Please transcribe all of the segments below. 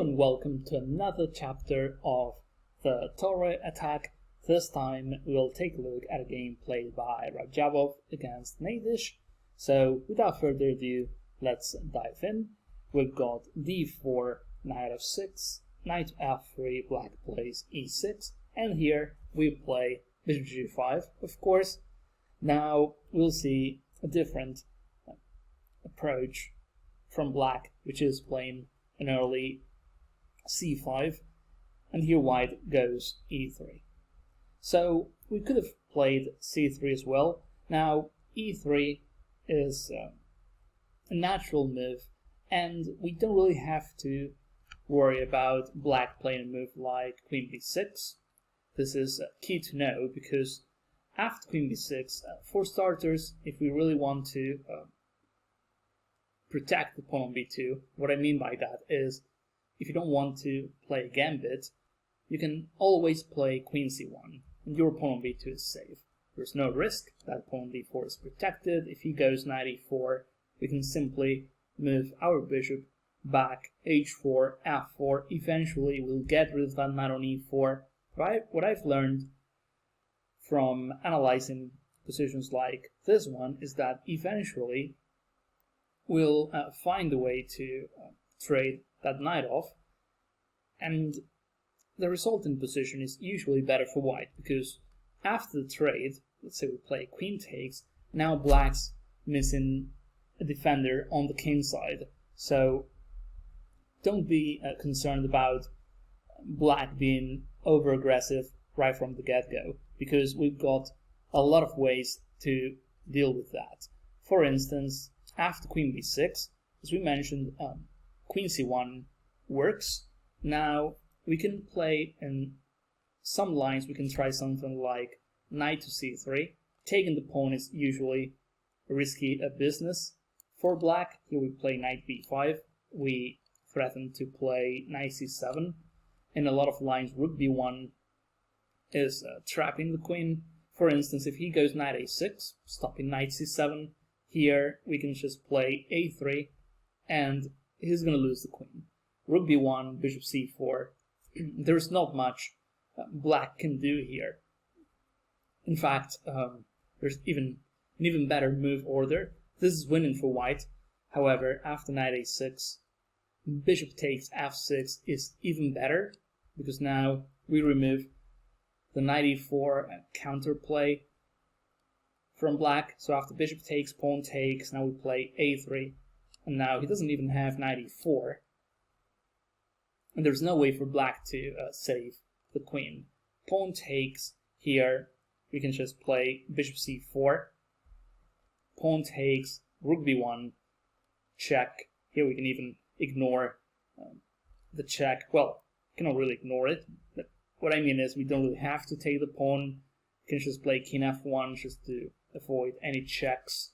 and welcome to another chapter of the Torre attack. This time we'll take a look at a game played by Rajabov against Nadish. So without further ado, let's dive in. We've got d4, knight f6, knight f3, black plays e6, and here we play bishop g5, of course. Now we'll see a different approach from black, which is playing an early c5, and here white goes e3. So we could have played c3 as well. Now e3 is a natural move, and we don't really have to worry about black playing a move like queen b6. This is key to know, because after queen b6, for starters, if we really want to protect the pawn on b2, what I mean by that is, if you don't want to play a gambit, you can always play queen c1, and your pawn on b2 is safe. There's no risk that pawn on d4 is protected. If he goes knight e4, we can simply move our bishop back, h4, f4. Eventually we'll get rid of that knight on e4. What I've learned from analyzing positions like this one is that eventually we'll find a way to trade that knight off, and the resulting position is usually better for white, because after the trade, let's say we play queen takes, now black's missing a defender on the king side. So don't be concerned about black being over aggressive right from the get-go, because we've got a lot of ways to deal with that. For instance, after queen b6, as we mentioned, queen c1 works. Now we can play in some lines, we can try something like knight to c3. Taking the pawn is usually a risky business for black. Here we play knight b5. We threaten to play knight c7. In a lot of lines, rook b1 is trapping the queen. For instance, if he goes knight a6, stopping knight c7, here we can just play a3, and he's going to lose the queen. Rook b1, bishop c4. There's not much black can do here. In fact, there's an even better move order. This is winning for white. However, after knight a6, bishop takes f6 is even better, because now we remove the knight e4 counterplay from black. So after bishop takes, pawn takes, now we play a3, and now he doesn't even have knight e4, and there's no way for black to save the queen. Pawn takes, here we can just play bishop c4, pawn takes, rook b1, check. Here we can even ignore the check. Well, cannot really ignore it, but what I mean is we don't really have to take the pawn. We can just play king f1 just to avoid any checks,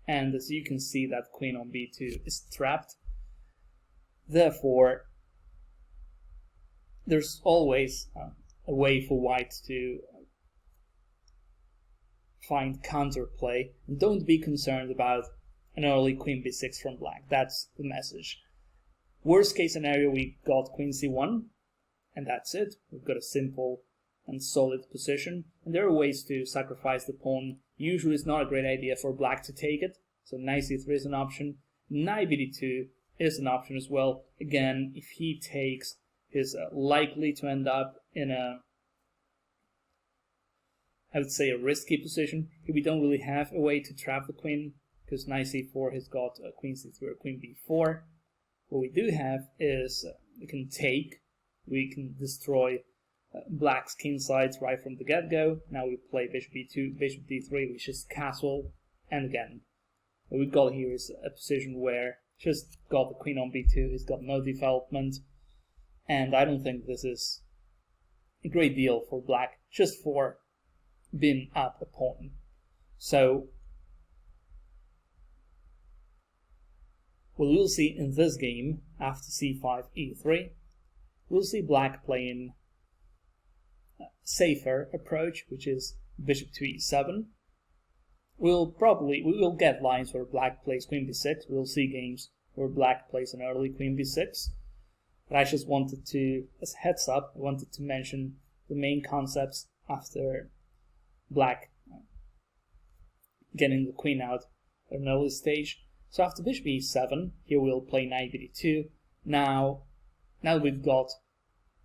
and as you can see, that queen on b2 is trapped. Therefore, there's always a way for white to find counterplay, and don't be concerned about an early queen b6 from black. That's the message. Worst case scenario, we got queen c1, and that's it. We've got a simple and solid position, and there are ways to sacrifice the pawn. Usually it's not a great idea for black to take it, so knight c3 is an option. Knight bd2 is an option as well. Again, if he takes, he's likely to end up in a, I would say, a risky position. Here we don't really have a way to trap the queen, because knight c4 has got queen c3 or queen b4. What we do have is we can take, we can destroy black's king sides right from the get-go. Now we play bishop b2, bishop d3, which is castle, and again, what we've got here is a position where just got the queen on b2, he's got no development, and I don't think this is a great deal for black, just for being up a pawn. So what we'll see in this game, after c5, e3, we'll see black playing a safer approach, which is bishop to e7. We will get lines where black plays queen b6. We'll see games where black plays an early queen b6. But I just wanted to, as a heads up, I wanted to mention the main concepts after black getting the queen out at an early stage. So after bishop e7, here we'll play knight b2. Now we've got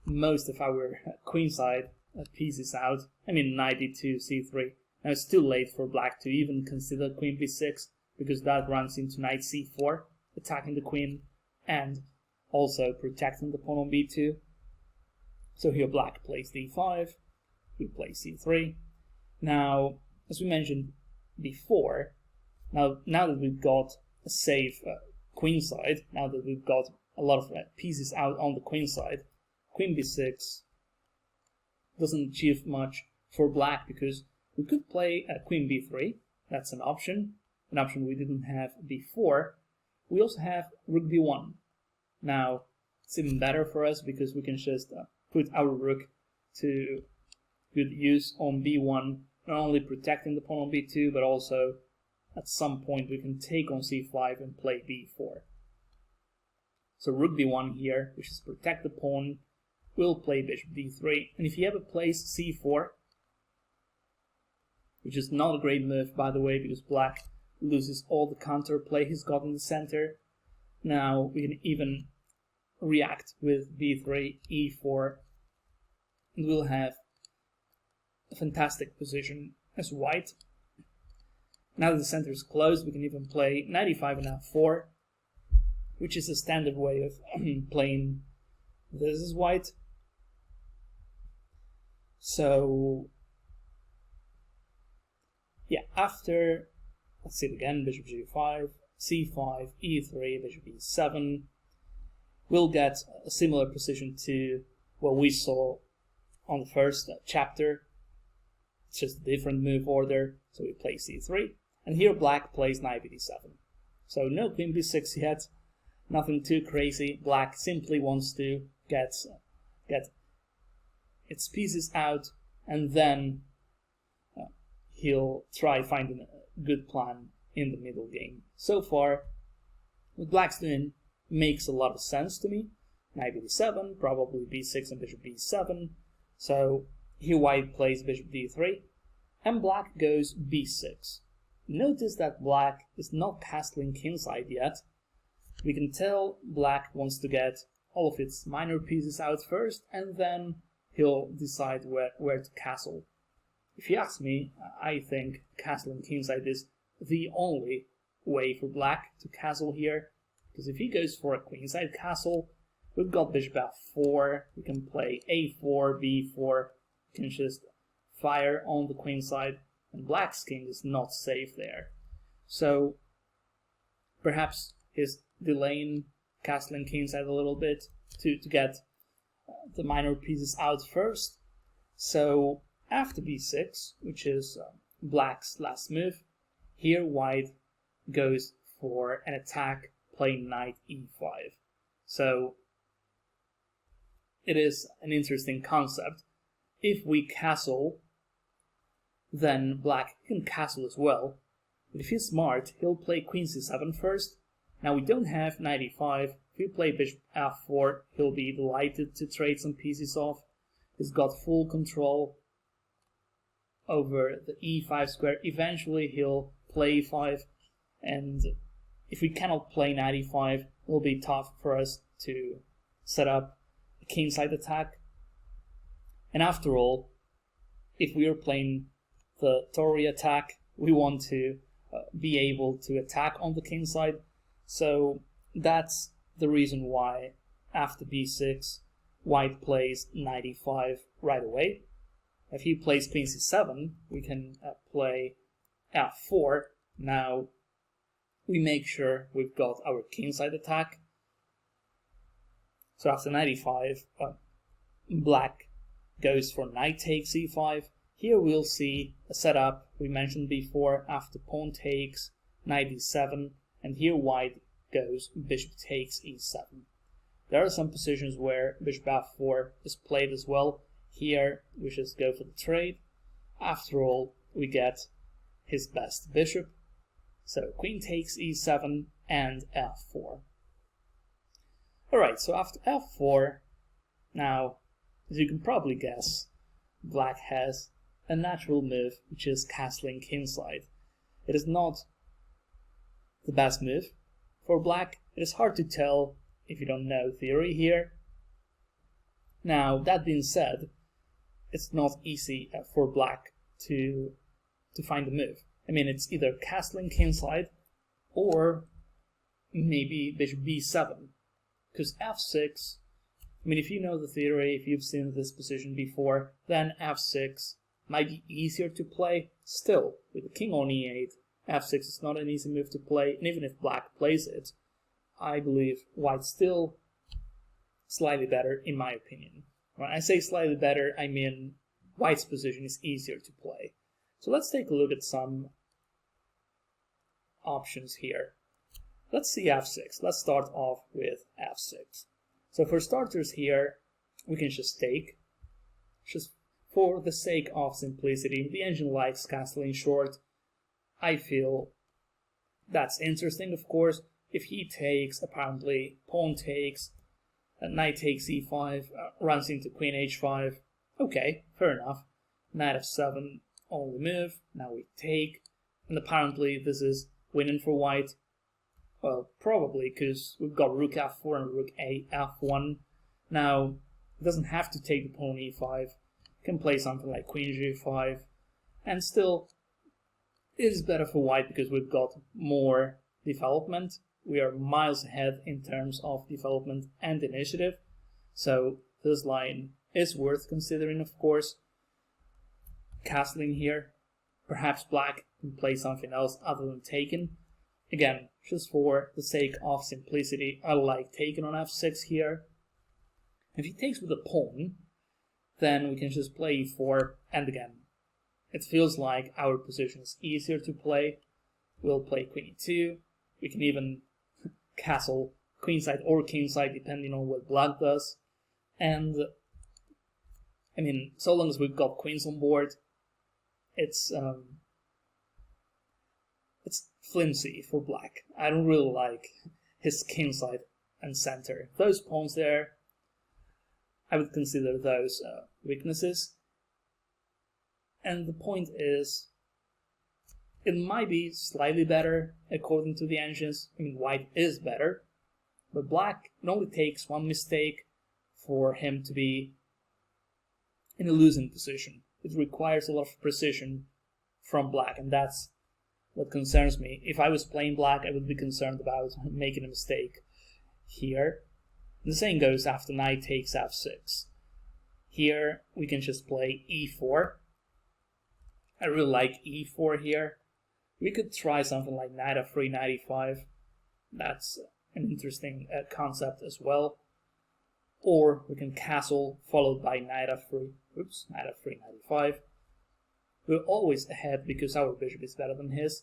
most of our queenside pieces out. I mean knight d2, c3. Now it's too late for black to even consider queen b6 because that runs into knight c4, attacking the queen and also protecting the pawn on b2. So here black plays d5, we play c3. Now, as we mentioned before, now that we've got a safe queenside, now that we've got a lot of pieces out on the queenside, queen b6 doesn't achieve much for black because we could play queen b3. That's an option we didn't have before. We also have rook b1. Now, it's even better for us because we can just put our rook to good use on b1, not only protecting the pawn on b2, but also at some point we can take on c5 and play b4. So rook b1 here, which is protect the pawn, will play bishop d3. And if he ever plays c4, which is not a great move, by the way, because black loses all the counterplay he's got in the center. Now we can even react with b3, e4, and we'll have a fantastic position as white. Now that the center is closed, we can even play knight e5 and f4, which is a standard way of playing this as white. So yeah, after, let's see it again, bishop g5, c5, e3, bishop e7, we'll get a similar position to what we saw on the first chapter. It's just a different move order. So we play c3, and here black plays knight b7. So no queen b6 yet, nothing too crazy. Black simply wants to get its pieces out, and then he'll try finding a good plan in the middle game. So far, what black's doing makes a lot of sense to me. Knight b7, probably b6 and bishop b7. So here white plays bishop d3, and black goes b6. Notice that black is not castling kingside yet. We can tell black wants to get all of its minor pieces out first, and then he'll decide where to castle. If you ask me, I think castling kingside is the only way for black to castle here, because if he goes for a queenside castle, we've got bishop f4, we can play a4, b4, we can just fire on the queenside, and black's king is not safe there. So perhaps he's delaying castling kingside a little bit to get the minor pieces out first. So after b6, which is black's last move, here white goes for an attack playing knight e5. So it is an interesting concept. If we castle, then black can castle as well. But if he's smart, he'll play queen c7 first. Now we don't have knight e5. If we play bishop f4, he'll be delighted to trade some pieces off. He's got full control over the e5 square. Eventually he'll play e5, and if we cannot play knight e5, it will be tough for us to set up a kingside attack. And after all, if we are playing the Torre attack, we want to be able to attack on the kingside. So that's the reason why after b6, white plays knight e5 right away. If he plays queen c7, we can play f4. Now we make sure we've got our kingside attack. So after knight e5, black goes for knight takes e5. Here we'll see a setup we mentioned before after pawn takes, knight e7, and here white goes bishop takes e7. There are some positions where bishop f4 is played as well. Here we just go for the trade. After all, we get his best bishop. So queen takes e7 and f4. Alright, so after f4, now, as you can probably guess, black has a natural move, which is castling kingside. It is not the best move for black. It is hard to tell if you don't know theory here. Now, that being said, it's not easy for black to find the move. I mean, it's either castling kingside or maybe bishop b7. Because f6, I mean, if you know the theory, if you've seen this position before, then f6 might be easier to play. Still, with the king on e8, f6 is not an easy move to play, and even if black plays it, I believe white's still slightly better, in my opinion. When I say slightly better, I mean white's position is easier to play. So let's take a look at some options here. Let's see f6. Let's start off with f6. So for starters here, we can just take, just for the sake of simplicity. The engine likes castling short. I feel that's interesting, of course. If he takes, apparently, pawn takes, knight takes e5, runs into queen h5. Okay, fair enough. Knight f7, only move. Now we take, and apparently this is winning for white. Well, probably, because we've got rook f4 and rook f1. Now, it doesn't have to take the pawn e5. It can play something like queen g5. And still, it is better for white because we've got more development. We are miles ahead in terms of development and initiative. So, this line is worth considering, of course. Castling here. Perhaps black can play something else other than taken. Again, just for the sake of simplicity, I like taking on f6 here. If he takes with a pawn, then we can just play e4, and again, it feels like our position is easier to play. We'll play queen e2. We can even castle queenside or kingside, depending on what black does. And, I mean, so long as we've got queens on board, it's flimsy for black. I don't really like his kingside and center. Those pawns there, I would consider those weaknesses. And the point is, it might be slightly better according to the engines. I mean, white is better, but black, it only takes one mistake for him to be in a losing position. It requires a lot of precision from black, and that's what concerns me. If I was playing black, I would be concerned about making a mistake here. The same goes after knight takes f6. Here, we can just play e4. I really like e4 here. We could try something like knight f3, knight e5. That's an interesting concept as well. Or we can castle, followed by knight f3. Oops, knight f3, knight e5. We're always ahead because our bishop is better than his,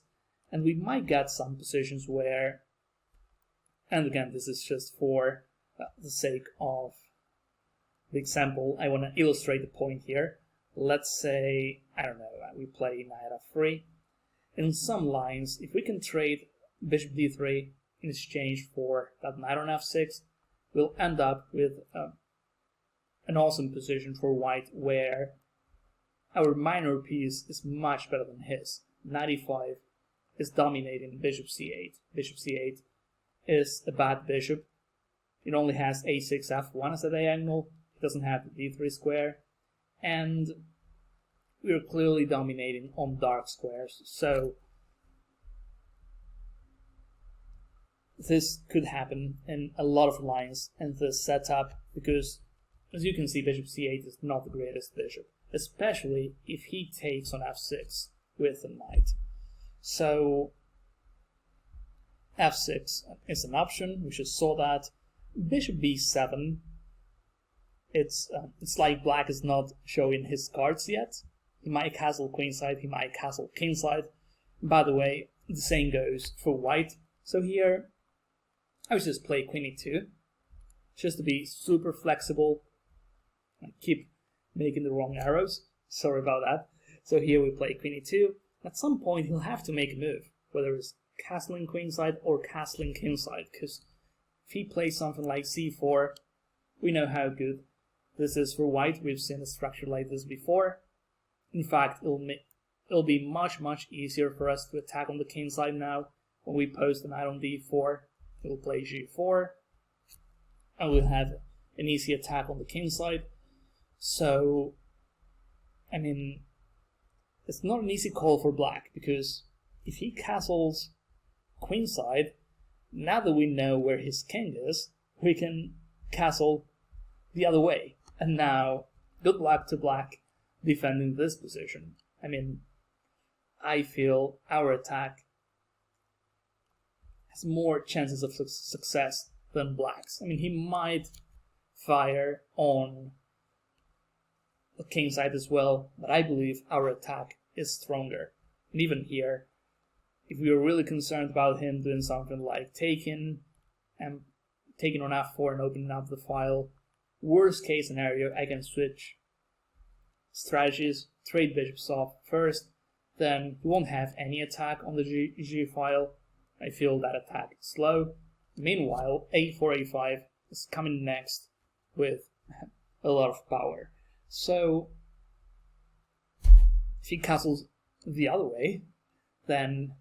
and we might get some positions where, and again, this is just for the sake of the example, I want to illustrate the point here. Let's say, I don't know, we play knight f3. In some lines, if we can trade bishop d3 in exchange for that knight on f6, we'll end up with an awesome position for white where our minor piece is much better than his. Knight e5 is dominating bishop c8. Bishop c8 is a bad bishop. It only has a6, f1 as a diagonal. It doesn't have the d3 square. And we're clearly dominating on dark squares. So this could happen in a lot of lines in this setup because, as you can see, bishop c8 is not the greatest bishop, especially if he takes on f6 with the knight. So f6 is an option, we just saw that. Bishop b7, it's like black is not showing his cards yet. He might castle queenside, he might castle kingside. By the way, the same goes for white. So here, I would just play queen e2, just to be super flexible. I keep making the wrong arrows, sorry about that. So here we play queen e2. At some point he'll have to make a move, whether it's castling queenside or castling kingside, because If he plays something like c4, we know how good this is for white. We've seen a structure like this before. In fact, it'll be much easier for us to attack on the kingside now. When we post the knight on d4, we'll play g4, and we'll have an easy attack on the kingside. So, I mean, it's not an easy call for black, because if he castles queenside, now that we know where his king is, we can castle the other way. And now, good luck to black defending this position. I mean, I feel our attack has more chances of success than black's. I mean, he might fire on the king side as well, but I believe our attack is stronger. And even here, if we were really concerned about him doing something like taking on f4 and opening up the file, worst case scenario, I can switch strategies, trade bishops off first, then we won't have any attack on the G file. I feel that attack is slow. Meanwhile, a4, a5 is coming next with a lot of power. So, if he castles the other way, then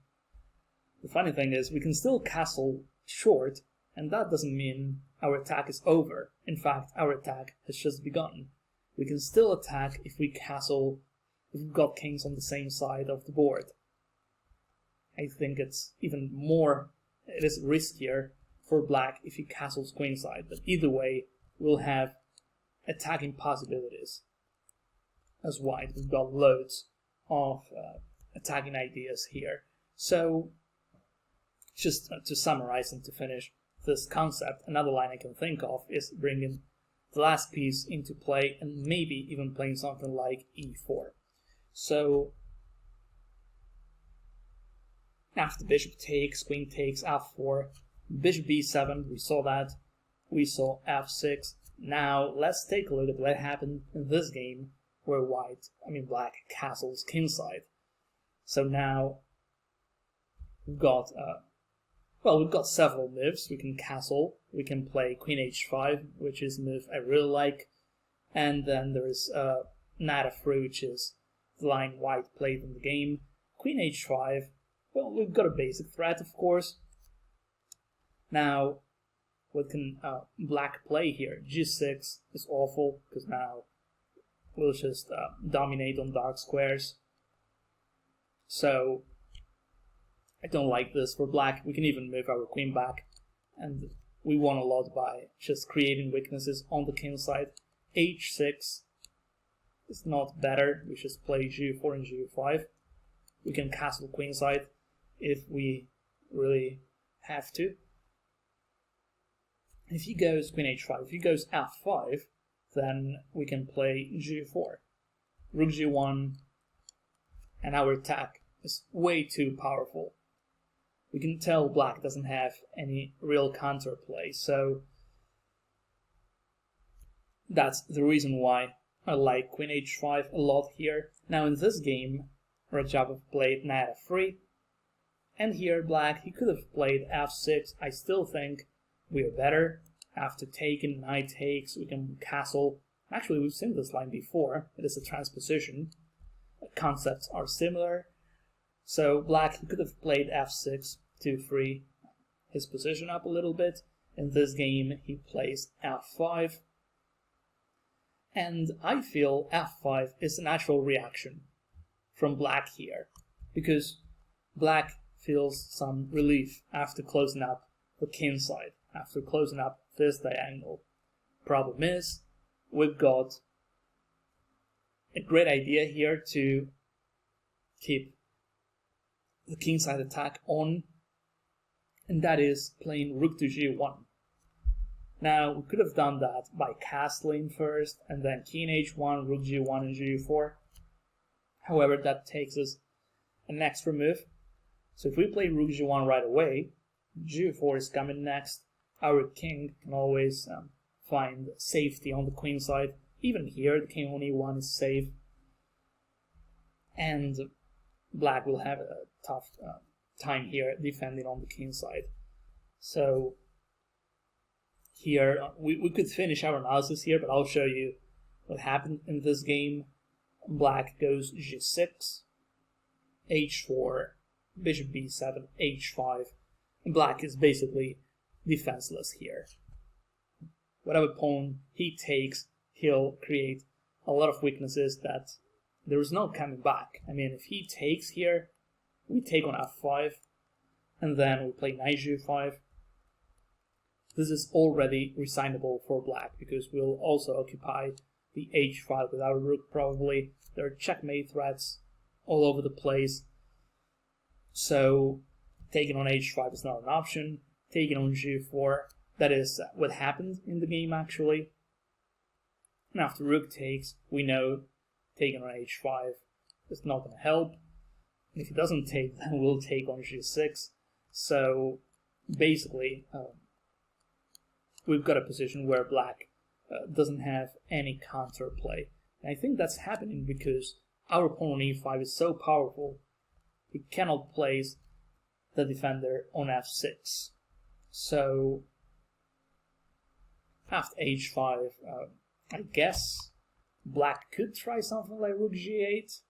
the funny thing is we can still castle short, and that doesn't mean our attack is over. In fact, our attack has just begun. We can still attack if we castle, if we've got kings on the same side of the board. I think it's even more, it is riskier for black if he castles queenside, but either way, we'll have attacking possibilities as white. We've got loads of attacking ideas here. So, just to summarize and to finish this concept, another line I can think of is bringing the last piece into play and maybe even playing something like e4. So, after bishop takes, queen takes, f4, bishop b7, we saw that. We saw f6. Now, let's take a look at what happened in this game where black castles kingside. So now, we've got several moves. We can castle, we can play queen h5, which is a move I really like, and then there's knight f3, which is the line white played in the game. Queen h5, well, we've got a basic threat, of course. Now, what can black play here? g6 is awful, because now we'll just dominate on dark squares. So, I don't like this for black. We can even move our queen back, and we won a lot by just creating weaknesses on the king side. h6 is not better. We just play g4 and g5. We can castle queenside if we really have to. If he goes queen h5, if he goes f5, then we can play g4. Rook g1, and our attack is way too powerful. We can tell black doesn't have any real counterplay, so that's the reason why I like queen h5 a lot here. Now in this game, Rajabov played knight f3, and here black, he could have played f6. I still think we are better. After taking, knight takes, we can castle. Actually, we've seen this line before. It is a transposition. The concepts are similar. So black, he could have played f6 to free his position up a little bit. In this game, he plays f5. And I feel f5 is a natural reaction from black here, because black feels some relief after closing up the king side, after closing up this diagonal. Problem is, we've got a great idea here to keep the kingside attack on, and that is playing rook to g1. Now, we could have done that by castling first, and then king h1, rook g1, and g4. However, that takes us an extra move. So if we play rook g1 right away, g4 is coming next. Our king can always find safety on the queen side. Even here, the king on e1 is safe. And black will have a tough time here defending on the king side. So here, we could finish our analysis here, but I'll show you what happened in this game. Black goes g6, h4, bishop b7, h5, and black is basically defenseless here. Whatever pawn he takes, he'll create a lot of weaknesses that there is no coming back. I mean, if he takes here, we take on f5, and then we play knight g5. This is already resignable for black, because we'll also occupy the h5 with our rook probably. There are checkmate threats all over the place. So taking on h5 is not an option. Taking on g4, that is what happened in the game actually. And after rook takes, we know taking on h5 is not going to help. And if he doesn't take, then we'll take on g6. So basically, we've got a position where black doesn't have any counterplay. And I think that's happening because our pawn on e5 is so powerful, he cannot place the defender on f6. So after h5, I guess black could try something like rook g8,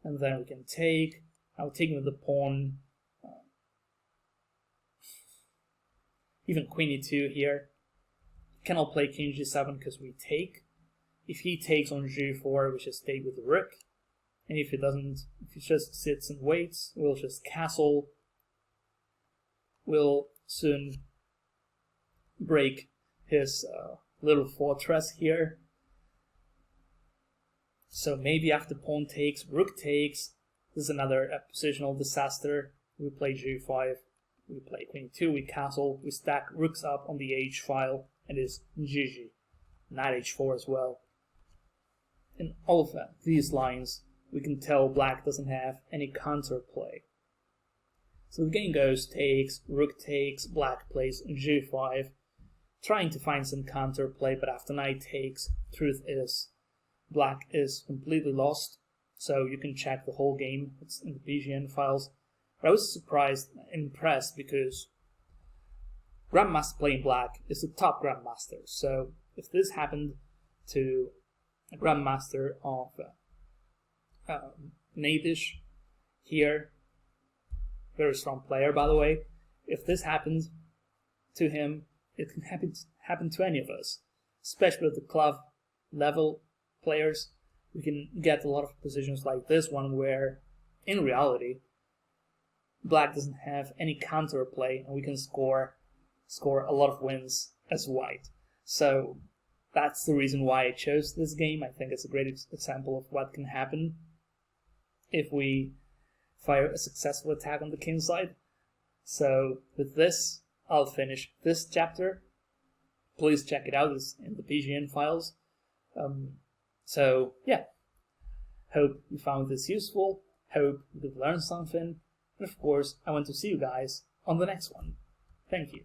and then we can take. I'll take with the pawn, even queen e2 here. Cannot play king g7 because we take. If he takes on g4, we just take with the rook. And if he doesn't, if he just sits and waits, we'll just castle. We'll soon break his little fortress here. So maybe after pawn takes, rook takes. This is another positional disaster. We play g5, we play queen 2, we castle, we stack rooks up on the h file, and it's GG. Knight h4 as well. In all of these lines, we can tell black doesn't have any counterplay. So the game goes takes, rook takes, black plays g5, trying to find some counterplay, but after knight takes, truth is black is completely lost. So you can check the whole game, it's in the BGN files. But I was surprised, impressed, because Grandmaster playing black is the top Grandmaster. So if this happened to a Grandmaster of Natish here, very strong player by the way, if this happened to him, it can happen to any of us, especially with the club level players. We can get a lot of positions like this one where, in reality, black doesn't have any counterplay, and we can score a lot of wins as white. So that's the reason why I chose this game. I think it's a great example of what can happen if we fire a successful attack on the kingside. So with this, I'll finish this chapter. Please check it out, it's in the BGN files. So yeah, hope you found this useful, hope you could learn something, and of course I want to see you guys on the next one. Thank you.